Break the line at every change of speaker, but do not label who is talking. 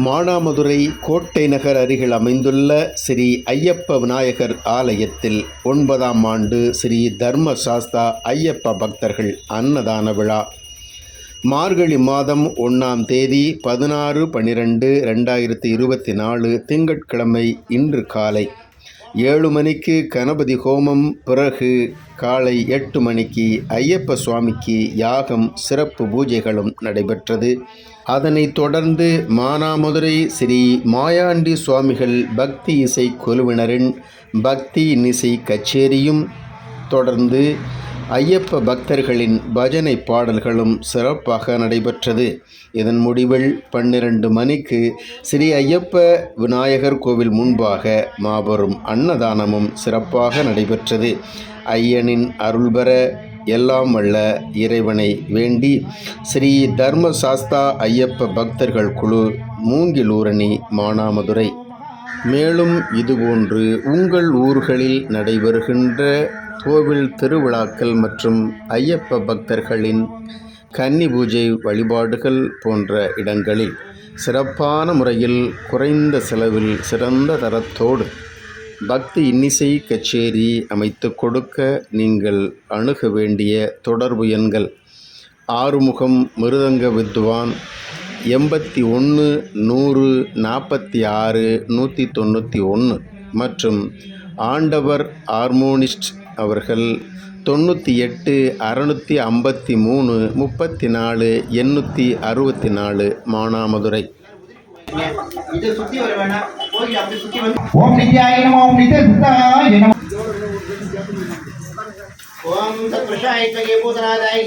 மானாமதுரை கோட்டை நகர் அருகில் அமைந்துள்ள ஸ்ரீ ஐயப்ப விநாயகர் ஆலயத்தில் 9ஆம் ஆண்டு ஸ்ரீ தர்மசாஸ்தா ஐயப்ப பக்தர்கள் அன்னதான விழா மார்கழி மாதம் 1ஆம் தேதி 16/12/2024 திங்கட்கிழமை இன்று காலை 7 மணிக்கு கணபதி ஹோமம், பிறகு காலை 8 மணிக்கு ஐயப்ப சுவாமிக்கு யாகம், சிறப்பு பூஜைகளும் நடைபெற்றது. அதனைத் தொடர்ந்து மானாமதுரை ஸ்ரீ மாயாண்டி சுவாமிகள் பக்தி இசை குழுவினரின் பக்தி இன்னிசை கச்சேரியும் தொடர்ந்து ஐயப்ப பக்தர்களின் பஜனை பாடல்களும் சிறப்பாக நடைபெற்றது. இதன் முடிவில் 12 மணிக்கு ஸ்ரீ ஐயப்ப விநாயகர் கோவில் முன்பாக மாபெரும் அன்னதானமும் சிறப்பாக நடைபெற்றது. ஐயனின் அருள்பெற எல்லாம் வல்ல இறைவனை வேண்டி ஸ்ரீ தர்மசாஸ்தா ஐயப்ப பக்தர்கள் குழு, மூங்கிலூரணி, மானாமதுரை. மேலும் இதுபோன்று உங்கள் ஊர்களில் நடைபெறுகின்ற கோவில் திருவிழாக்கள் மற்றும் ஐயப்ப பக்தர்களின் கன்னி பூஜை வழிபாடுகள் போன்ற இடங்களில் சிறப்பான முறையில் குறைந்த செலவில் சிறந்த தரத்தோடு பக்தி இன்னிசை கச்சேரி அமைத்து கொடுக்க நீங்கள் அணுக வேண்டிய தொடர்பு எண்கள்: ஆறுமுகம் மிருதங்க வித்வான் 81 100 46 191 மற்றும் ஆண்டவர் ஹார்மோனிஸ்ட் அவர்கள் 98 653 34 864 மானாமதுரை.
ஓம் நித்யாய நம ஓம் நித்ய சித்தாய நம ஓம் தத்புருஷாய பூதநாதாய